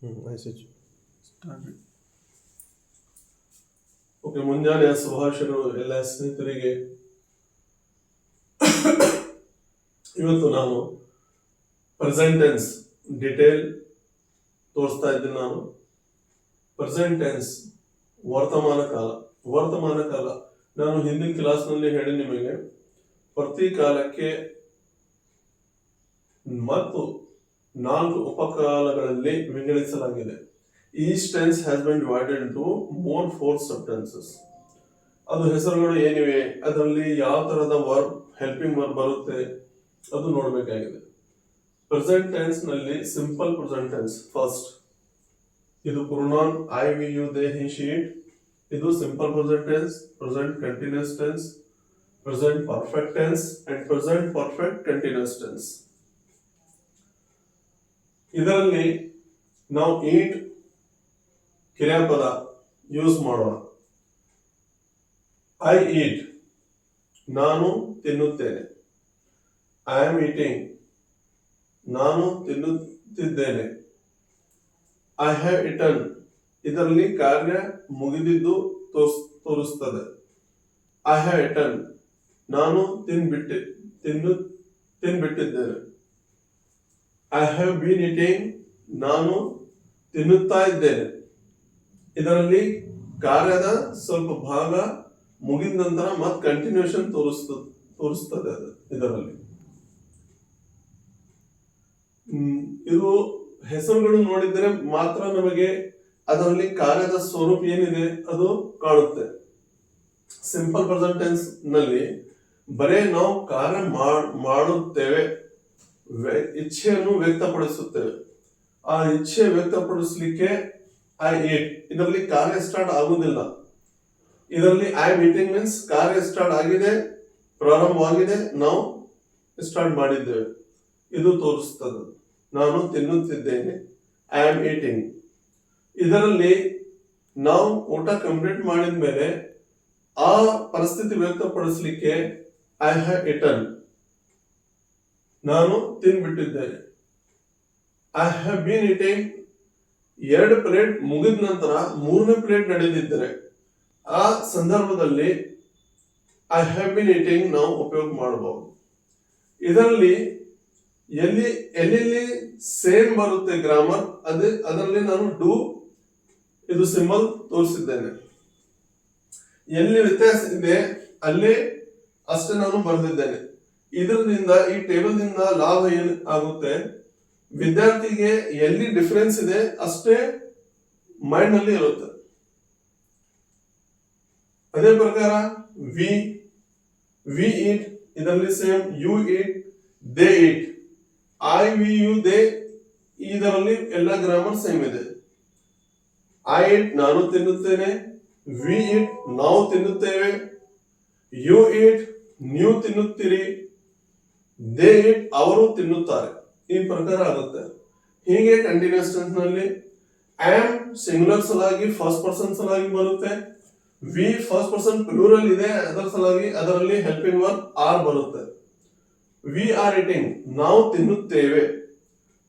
Message start. Okay. ಮುಂಜಾನೆಯ ಶುಭಾಶಯಗಳು ಎಲ್ಲ ಸ್ನೇಹಿತರಿಗೆ. ಇವತ್ತು ನಾನು ಪ್ರೆಸೆಂಟ್ ಟೆನ್ಸ್ ಡಿಟೇಲ್ ತೋರಿಸ್ತಾ ಇದ್ದೀನಿ. ನಾನು ಪ್ರೆಸೆಂಟ್ ಟೆನ್ಸ್ ವರ್ತಮಾನ ಕಾಲ ನಾನು ಹಿಂದಿನ ಕ್ಲಾಸ್ನಲ್ಲಿ ಹೇಳಿ ನಿಮಗೆ ಪ್ರತಿ ಕಾಲಕ್ಕೆ ಮತ್ತು 4 ಉಪಕಾಲಗಳಲ್ಲಿ ವಿಂಗಡಿಸಲಾಗಿದೆ. Each tense has been divided into 4 ಸಬ್ಟೆನ್ಸಸ್. ಅದು ಹೆಸರುಗಳು ಏನಿವೆ, ಅದರಲ್ಲಿ ಯಾವ ತರಹದ ವರ್ಬ್, ಹೆಲ್ಪಿಂಗ್ ವರ್ಬ್ ಬರುತ್ತೆ ಅದು ನೋಡಬೇಕಾಗಿದೆ. ಪ್ರೆಸೆಂಟ್ ಟೆನ್ಸ್ ನಲ್ಲಿ ಸಿಂಪಲ್ ಪ್ರೆಸೆಂಟ್ ಟೆನ್ಸ್ ಫಸ್ಟ್. ಇದು pronoun I, we, you, they, he, she, it. ಇದು simple present tense, present continuous tense, present perfect tense and present perfect continuous tense. ಇದರಲ್ಲಿ ನಾವು ಈಟ್ ಕ್ರಿಯಾಪದ use ಮಾಡೋಣ. ಐ ಈಟ್, ನಾನು ತಿನ್ನುತ್ತೇನೆ. I am eating, ನಾನು ತಿನ್ನುತ್ತಿದ್ದೇನೆ. I have eaten, ಇದರಲ್ಲಿ ಕಾರ್ಯ ಮುಗಿದಿದ್ದು ತೋರಿಸ್ತದೆ. ಐ ಹ್ಯಾವ್ ಇಟನ್, ನಾನು ತಿನ್ಬಿಟ್ಟಿದ್ದೇನೆ. ಐ ಹ್ಯಾವ್ ಬೀನ್ ಈಟಿಂಗ್, ನಾನು ತಿನ್ನುತ್ತಾ ಇದ್ದೇನೆ. ಇದರಲ್ಲಿ ಕಾರ್ಯದ ಸ್ವಲ್ಪ ಭಾಗ ಮುಗಿದ ನಂತರ ಮತ್ತೆ ಕಂಟಿನ್ಯೂಷನ್ ತೋರಿಸ್ತದೆ ಅದು ಇದರಲ್ಲಿ. ಇದು ಹೆಸರುಗಳು ನೋಡಿದರೆ ಮಾತ್ರ ನಮಗೆ ಅದರಲ್ಲಿ ಕಾರ್ಯದ ಸ್ವರೂಪ ಏನಿದೆ ಅದು ಕಾಣುತ್ತೆ. ಸಿಂಪಲ್ ಪ್ರೆಸೆಂಟ್ ಟೆನ್ಸ್ ನಲ್ಲಿ ಬರೇ ನಾವು ಕಾರ್ಯ ಮಾಡುತ್ತೇವೆ, ಇಚ್ಛೆಯನ್ನು ವ್ಯಕ್ತಪಡಿಸುತ್ತೇವೆ. ಆ ಇಚ್ಛೆ ವ್ಯಕ್ತಪಡಿಸಲಿಕ್ಕೆ ಐ ಈಟ್, ಇದರಲ್ಲಿ ಕಾರ್ಯ ಸ್ಟಾರ್ಟ್ ಆಗುವುದಿಲ್ಲ. ಇದರಲ್ಲಿ ಐ ಆಮ್ ಈಟಿಂಗ್ ಮೀನ್ಸ್ ಕಾರ್ಯ ಸ್ಟಾರ್ಟ್ ಆಗಿದೆ, ಪ್ರಾರಂಭವಾಗಿದೆ, ನಾವು ಸ್ಟಾರ್ಟ್ ಮಾಡಿದ್ದೇವೆ. ಇದು ತೋರಿಸ್ತದೆ ನಾನು ತಿನ್ನುತ್ತಿದ್ದೇನೆ, ಐ ಆಮ್ ಈಟಿಂಗ್. ಇದರಲ್ಲಿ ನಾವು ಊಟ ಕಂಪ್ಲೀಟ್ ಮಾಡಿದ ಮೇಲೆ ಆ ಪರಿಸ್ಥಿತಿ ವ್ಯಕ್ತಪಡಿಸಲಿಕ್ಕೆ ಐ ಹ್ಯಾವ್ ಇಟನ್, ನಾನು ತಿನ್ಬಿಟ್ಟಿದ್ದೇನೆ. I have been eating, 2 plate ಮುಗಿದ ನಂತರ 3ನೇ ಪ್ಲೇಟ್ ನಡೆದಿದ್ದರೆ ಆ ಸಂದರ್ಭದಲ್ಲಿ ಐ ಹ್ಯಾವ್ ಬೀನ್ ಈಟಿಂಗ್ ನಾವು ಉಪಯೋಗ ಮಾಡಬಹುದು. ಇದರಲ್ಲಿ ಎಲ್ಲಿ ಸೇಮ್ ಬರುತ್ತೆ ಗ್ರಾಮರ್, ಅದರಲ್ಲಿ ನಾನು ಡೂ ಇದು ಸಿಂಬಲ್ ತೋರಿಸಿದ್ದೇನೆ. ಎಲ್ಲಿ ವ್ಯತ್ಯಾಸ ಇದೆ ಅಲ್ಲಿ ಅಷ್ಟೇ ನಾನು ಬರೆದಿದ್ದೇನೆ. ಇದರಿಂದ ಈ ಟೇಬಲ್ ನಿಂದ ಲಾಭ ಏನು ಆಗುತ್ತೆ, ವಿದ್ಯಾರ್ಥಿಗೆ ಎಲ್ಲಿ ಡಿಫರೆನ್ಸ್ ಇದೆ ಅಷ್ಟೇ ಮೈಂಡ್ ನಲ್ಲಿ ಇರುತ್ತೆ. ಅದೇ ಪ್ರಕಾರ ವಿ ಈಟ್, ಇದರಲ್ಲಿ same you eat, they eat. I, we, you, they, ಇದರಲ್ಲಿ ಎಲ್ಲ ಗ್ರಾಮರ್ ಸೇಮ್ ಇದೆ. ಐ ಈಟ್, ನಾನು ತಿನ್ನುತ್ತೇನೆ. ವಿ ಈಟ್, ನಾವು ತಿನ್ನುತ್ತೇವೆ. ಯು ಈಟ್, ನೀವು ತಿನ್ನುತ್ತೀರಿ. ದೇ ಈಟ್, ಅವರು ತಿನ್ನುತ್ತಾರೆ. ಈ ಪ್ರಕಾರ ಆಗುತ್ತೆ. ಹೀಗೆ ಕಂಟಿನ್ಯೂಸ್ ಟೆನ್ಸ್ ನಲ್ಲಿ ಆಮ್ ಸಿಂಗುಲರ್ ಸಲಾಗಿ ಫಸ್ಟ್ ಪರ್ಸನ್ ಸಲಾಗಿ ಬರುತ್ತೆ. ವಿ ಫಸ್ಟ್ ಪರ್ಸನ್ ಪ್ಲೂರಲ್ ಇದೆ, ಅದರ ಸಲಾಗಿ ಅದರಲ್ಲಿ ಹೆಲ್ಪಿಂಗ್ ವರ್ಬ್ ಆರ್ ಬರುತ್ತೆ. ವಿ ಆರ್ ಈಟಿಂಗ್, ನಾವು ತಿನ್ನುತ್ತೇವೆ.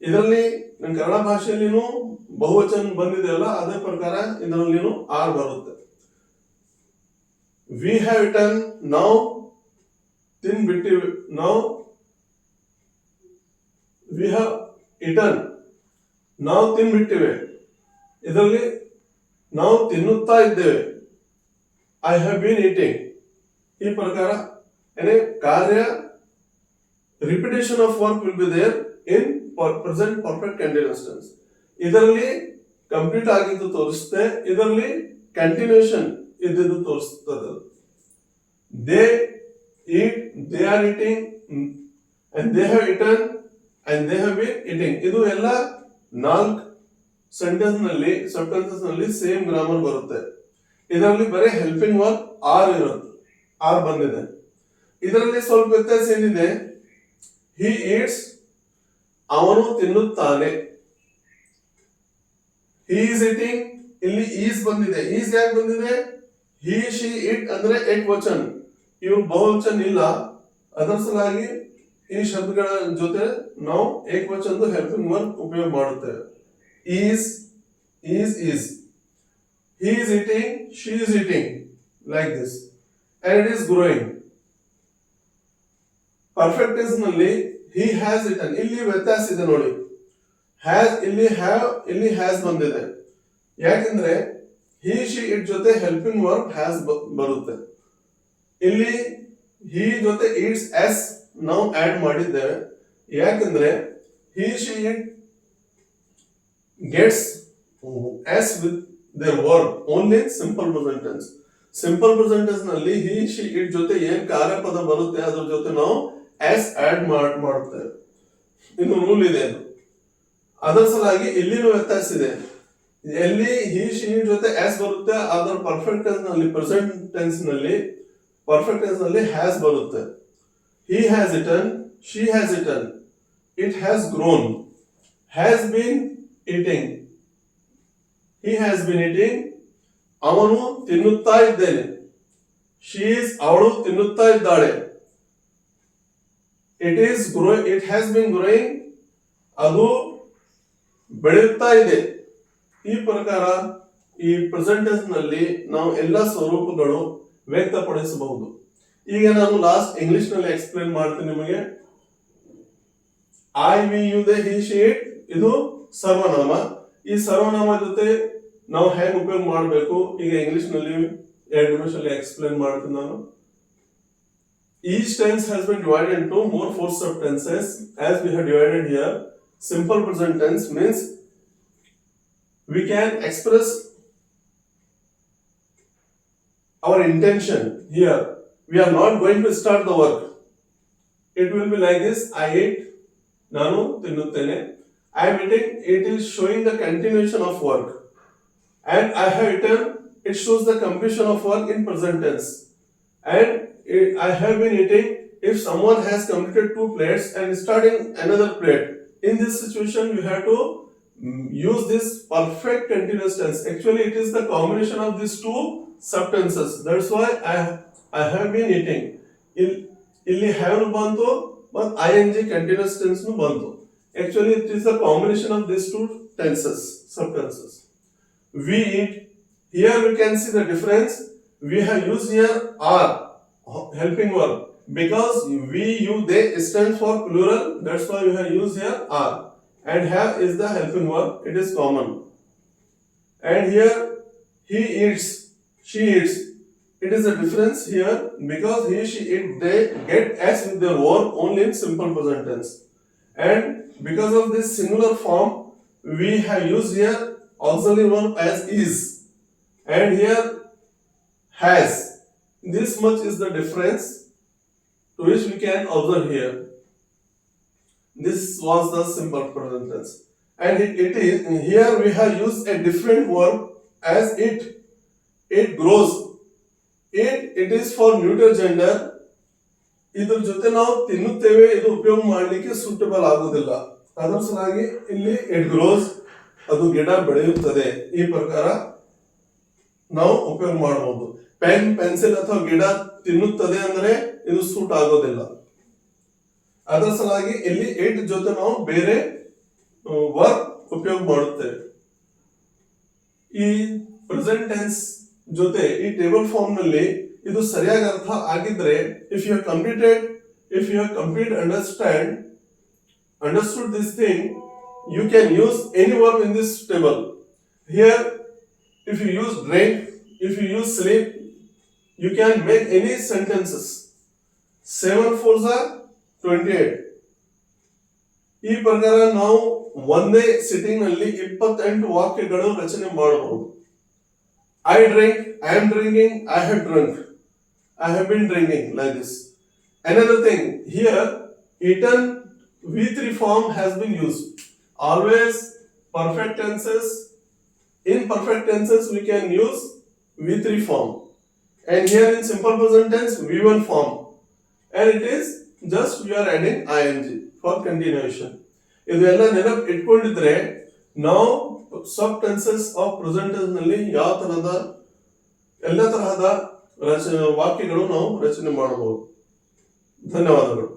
ಇದರಲ್ಲಿ ನನ್ನ ಕನ್ನಡ ಭಾಷೆಯಲ್ಲಿನೂ ಬಹುವಚನ ಬಂದಿದೆ ಅಲ್ಲ, ಅದೇ ಪ್ರಕಾರ ಇದರಲ್ಲಿನೂ ಆರ್ ಬರುತ್ತೆ. ವಿ ಹ್ಯಾವ್ ಇಟನ್, ನಾವು ತಿನ್ಬಿಟ್ಟಿವಿ. ವಿ ಹ್ಯಾವ್ ಇಟನ್, ನಾವು ತಿನ್ಬಿಟ್ಟಿವೆ. ಇದರಲ್ಲಿ ನಾವು ತಿನ್ನುತ್ತಾ ಇದ್ದೇವೆ. I have been eating. ಈ ಪ್ರಕಾರ ಕಾರ್ಯ repetition of work will be there in present perfect continuous tense. ಇದರಲ್ಲಿ ಕಂಪ್ಲೀಟ್ ಆಗಿದ್ದು ತೋರಿಸುತ್ತೆ, ಇದರಲ್ಲಿ ಕಂಟಿನ್ಯೂಷನ್ ಇದ್ದಿದ್ದು ತೋರಿಸ್ತದೆ. They eat, they are eating, and they have eaten, and they have been eating. ಇದು ಎಲ್ಲ 4 ಸೆಂಟೆನ್ಸಸ್ ನಲ್ಲಿ ಸೇಮ್ ಗ್ರಾಮರ್ ಬರುತ್ತೆ. ಇದರಲ್ಲಿ ಬರೀ ಹೆಲ್ಪಿಂಗ್ ವರ್ಬ್ ಆರ್ ಇರುತ್ತೆ, ಆರ್ ಬಂದಿದೆ. ಇದರಲ್ಲಿ ಸ್ವಲ್ಪ ವ್ಯತ್ಯಾಸ ಏನಿದೆ, ಹಿ ಈಟ್ಸ್, ಅವನು ತಿನ್ನುತ್ತಾನೆ. ಹಿ ಈಸ್ ಈಟಿಂಗ್, ಇಲ್ಲಿ ಈಸ್ ಬಂದಿದೆ. ಈಸ್ ಯಾಕೆ ಬಂದಿದೆ, ಹಿ, ಶಿ, ಇಟ್ ಅಂದ್ರೆ ಏಕವಚನ, ಇವು ಬಹುವಚನ ಇಲ್ಲ. ಅದರ ಸಲಾಗಿ ಈ ಶಬ್ದಗಳ ಜೊತೆ ನಾವು ಏಕವಚನದ ಹೆಲ್ಪಿಂಗ್ ವರ್ಬ್ ಉಪಯೋಗ ಮಾಡುತ್ತೇವೆ. is, is. He is eating, she is eating, like this. And it is growing. Perfect tense ನಲ್ಲಿ he has eaten, ಇಲ್ಲಿ ವ್ಯತ್ಯಾಸ ಇದೆ ನೋಡಿ. has ಇಲ್ಲಿ ಇಲ್ಲಿ has ಬಂದಿದೆ. ಯಾಕಂದ್ರೆ he she it ಜೊತೆ ಹೆಲ್ಪಿಂಗ್ ವರ್ಬ್ has ಬರುತ್ತೆ. ಇಲ್ಲಿ he ಜೊತೆ eats s ನಾವು ಆಡ್ ಮಾಡಿದ್ದೇವೆ. ಯಾಕಂದ್ರೆ he she it gets s with their verb only in simple present tense. Simple present tense ನಲ್ಲಿ he she it ಜೊತೆ ಏನ್ ಕಾರ್ಯಪದ ಬರುತ್ತೆ ಅದ್ರ ಜೊತೆ ನಾವು s ಆಡ್ ಮಾಡುತ್ತೇವೆ. ಇನ್ನು ರೂಲ್ ಇದೆ ಅದು. ಅದರ ಸಲಾಗಿ ಇಲ್ಲಿನೂ ವ್ಯತ್ಯಾಸ ಇದೆ. ಎಲ್ಲಿ he she it ಜೊತೆ s ಬರುತ್ತೆ ಅದರ ಪರ್ಫೆಕ್ಟ್ ಟೆನ್ಸ್ ನಲ್ಲಿ ಪ್ರೆಸೆಂಟ್ ಟೆನ್ಸ್ ನಲ್ಲಿ ಪರ್ಫೆಕ್ಟ್ ಟೆನ್ಸ್ ನಲ್ಲಿ has ಬರುತ್ತೆ. he has eaten, she has eaten, it has grown, has been eating, he has been eating, ಅವನು ತಿನ್ನುತ್ತಾ ಇದ್ದೇನೆ, she is ಅವಳು ತಿನ್ನುತ್ತಾ ಇದ್ದಾಳೆ, it is growing, it has been growing, ಅದು ಬೆಳೆಯುತ್ತಾ ಇದೆ. ಈ ಪ್ರಕಾರ ಈ ಪ್ರೆಸೆಂಟ್ ಟೆನ್ಸ್ ನಲ್ಲಿ ನಾವು ಎಲ್ಲ ಸ್ವರೂಪಗಳು ವ್ಯಕ್ತಪಡಿಸಬಹುದು. ಈಗ ನಾನು ಲಾಸ್ಟ್ ಇಂಗ್ಲಿಷ್ ನಲ್ಲಿ ಎಕ್ಸ್ಪ್ಲೇನ್ ಮಾಡ್ತೀನಿ ನಿಮಗೆ. I we you they he she it ಇದು ಸರ್ವನಾಮ. ಈ ಸರ್ವನಾಮ ಜೊತೆ ನಾವು ಹೇಗೆ ಉಪಯೋಗ ಮಾಡಬೇಕು ಈಗ ಇಂಗ್ಲಿಷ್ ನಲ್ಲಿ 2 ನಿಮಿಷದಲ್ಲಿ ಎಕ್ಸ್ಪ್ಲೇನ್ ಮಾಡ್ತೀನಿ ನಾನು. Each tense has been divided into more 4 sub tenses as we have divided here. Simple present tense means we can express our intention here. We are not going to start the work. It will be like this. I ate, nanu tinnuttene. I am eating, it is showing the continuation of work. And I have eaten, it shows the completion of work in present tense. And I have been eating, if someone has completed 2 plates and starting another plate. In this situation, you have to use this perfect continuous tense. Actually, it is the combination of these 2 subtenses. That's why I have been eating. Illi have nu bantu, but ing continuous tense nu bantu. Actually, it is the combination of these 2 tenses, subtenses. We eat. Here we can see the difference. We have used here are, helping verb. Because we, you, they stands for plural. That's why we have used here are. And have is the helping verb. It is common. And here he eats, she eats. It is a difference here because he, she, it, they get s with their verb only in simple present tense. And because of this singular form, we have used here auxiliary verb as is. And here has. This much is the difference to which we can observe here. This was the simple present tense. And it is here we have used a different verb as it. It grows. It is for neuter gender. ಇದ್ರ ಜೊತೆ ನಾವು ತಿನ್ನುತ್ತೇವೆ ಇದು ಉಪಯೋಗ ಮಾಡಲಿಕ್ಕೆ suitable ಆಗುವುದಿಲ್ಲ. ಅದರ ಸಲುವಾಗಿ ಇಲ್ಲಿ ಇಟ್ ಗ್ರೋಸ್ ಅದು ಗಿಡ ಬೆಳೆಯುತ್ತದೆ. ಈ ಪ್ರಕಾರ ನಾವು ಉಪಯೋಗ ಮಾಡಬಹುದು. ಪೆನ್ ಪೆನ್ಸಿಲ್ ಅಥವಾ ಗಿಡ ತಿನ್ನುತ್ತದೆ ಅಂದ್ರೆ ಇದು ಸೂಟ್ ಆಗೋದಿಲ್ಲ. ಅದರ ಸಲುವಾಗಿ ಇಲ್ಲಿ ಇಟ್ ಜೊತೆ ನಾವು ಬೇರೆ ವರ್ಬ್ ಉಪಯೋಗ ಮಾಡುತ್ತೇವೆ. ಈ ಪ್ರೆಸೆಂಟ್ ಟೆನ್ಸ್ ಜೊತೆ ಈ ಟೇಬಲ್ ಫಾರ್ಮ್ ನಲ್ಲಿ ಇದು ಸರಿಯಾಗಿ ಅರ್ಥ ಆಗಿದ್ರೆ if you have complete understood this thing, you can use any verb in this table. Here if you use drink, if you use sleep, you can make any sentences. 7 4s are 28. ಈ ಪ್ರಕಾರ ನಾವು ಒಂದೇ sitting ನಲ್ಲಿ 28 ವಾಕ್ಯಗಳು ರಚನೆ ಮಾಡಬಹುದು. I drink, I am drinking, I have drunk, I have been drinking, like this. Another thing, here eaten V3 form has been used. Always perfect tenses. In perfect tenses we can use V3 form. And here in simple present tense V1 form. And it is just we are adding ing for continuation. ಇದೆಲ್ಲ ನೆನಪು ಇಟ್ಕೊಂಡಿದ್ರೆ ನಾವು ಸಬ್ tenses of present tense ನಲ್ಲಿ ಯಾವ ತರಹದ ಎಲ್ಲ ತರಹದ ವಾಕ್ಯಗಳು ನಾವು ರಚನೆ ಮಾಡಬಹುದು. ಧನ್ಯವಾದಗಳು.